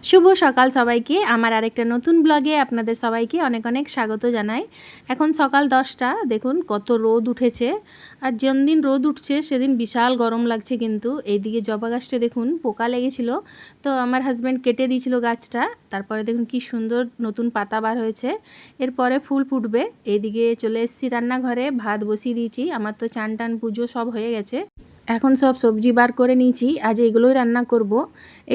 শুভ সকাল সবাইকে। আমার আরেকটা নতুন ব্লগে আপনাদের সবাইকে অনেক অনেক স্বাগত জানাই। এখন সকাল 10টা, দেখুন কত রোদ উঠেছে। আর যেদিন রোদ উঠছে সেদিন বিশাল গরম লাগছে। কিন্তু এইদিকে জবা গাছটা দেখুন পোকা লেগেছিল, তো আমার হাজব্যান্ড কেটে দিয়েছিল গাছটা। তারপরে দেখুন কি সুন্দর নতুন পাতা বার হয়েছে, এরপরে ফুল ফুটবে। এইদিকে চলে এসেছি রান্নাঘরে, ভাত বসিয়ে দিয়েছি। আমার তো চান টান পুজো সব হয়ে গেছে, এখন সব সবজি বার করে নিয়েছি, আজ এগুলোই রান্না করব।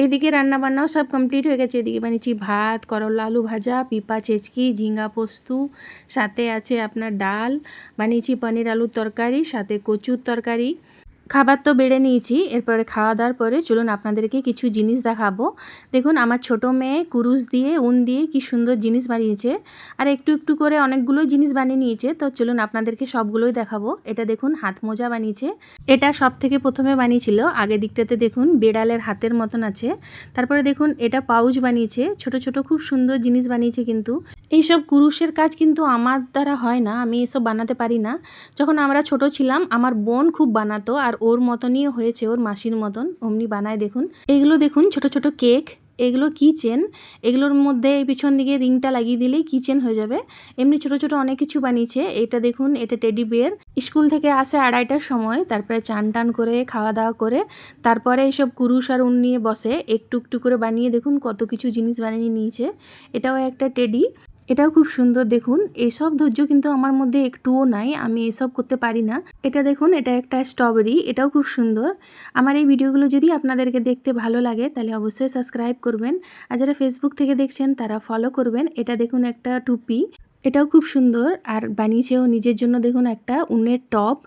এইদিকে রান্না বান্নাও সব কমপ্লিট হয়ে গেছে। এদিকে বানিয়েছি ভাত, করলা আলু ভাজা, পিপা চেচকি, ঝিঙ্গা পোস্তু, সাথে আছে আপনার ডাল, বানিয়েছি পনির আলুর তরকারি, সাথে কচুর তরকারি। খাবার তো বেড়ে নিয়েছি, এরপরে খাওয়া দাওয়ার পরে চলুন আপনাদেরকে কিছু জিনিস দেখাবো। দেখুন আমার ছোট মেয়ে কুরুশ দিয়ে উন দিয়ে কি সুন্দর জিনিস বানিয়েছে, আর একটু একটু করে অনেকগুলো জিনিস বানিয়ে নিয়েছে। তো চলুন আপনাদেরকে সবগুলোই দেখাবো। এটা দেখুন হাত মোজা বানিয়েছে, এটা সব থেকে প্রথমে বানিয়েছিল। আগের দিকটাতে দেখুন বিড়ালের হাতের মতন আছে। তারপরে দেখুন এটা পাউচ বানিয়েছে, ছোট ছোট খুব সুন্দর জিনিস বানিয়েছে। কিন্তু এইসব কুরুশের কাজ কিন্তু আমার দ্বারা হয় না, আমি এসব বানাতে পারি না। যখন আমরা ছোট ছিলাম আমার বোন খুব বানাতো, আর ওর মতনই হয়েছে, ওর মাসির মতন অমনি বানায়। দেখুন এইগুলো দেখুন ছোট ছোট কেক, এগুলো কিচেন। এগুলোর মধ্যে এই পিছন দিকে রিংটা লাগিয়ে দিলেই কিচেন হয়ে যাবে। এমনি ছোট ছোট অনেক কিছু বানিয়েছে। এটা দেখুন এটা টেডি বিয়ার। স্কুল থেকে আসে 2:30টার সময়, তারপরে চান টান করে খাওয়া দাওয়া করে তারপরে এইসব কুরুশ আর উন নিয়ে বসে একটু একটু করে বানিয়ে। দেখুন কত কিছু জিনিস বানিয়ে নিয়েছে। এটাও একটা টেডি, এটাও খুব সুন্দর। দেখুন এসব ধৈর্য কিন্তু আমার মধ্যে একটুও নাই, আমি এসব করতে পারি না। এটা দেখুন এটা একটা স্ট্রবেরি, এটাও খুব সুন্দর। আমার এই ভিডিওগুলো যদি আপনাদেরকে দেখতে ভালো লাগে তাহলে অবশ্যই সাবস্ক্রাইব করবেন, আর যারা ফেসবুক থেকে দেখছেন তারা ফলো করবেন। এটা দেখুন একটা টুপি, এটাও খুব সুন্দর। আর বানিয়েছেও নিজের জন্য, দেখুন একটা উনের টপ,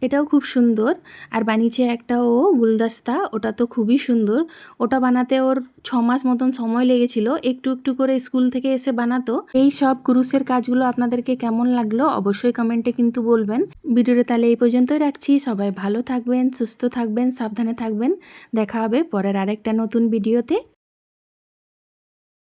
এটাও খুব সুন্দর। আর বানিয়েছে একটা ও গুলদস্তা, ওটা তো খুবই সুন্দর। ওটা বানাতে ওর 6 মাস মতন সময় লেগেছিল, একটু একটু করে স্কুল থেকে এসে বানাতো। এই সব কুরুশের কাজগুলো আপনাদেরকে কেমন লাগলো অবশ্যই কমেন্টে কিন্তু বলবেন। ভিডিওটা তাহলে এই পর্যন্তই রাখছি। সবাই ভালো থাকবেন, সুস্থ থাকবেন, সাবধানে থাকবেন। দেখা হবে পরের আরেকটা নতুন ভিডিওতে।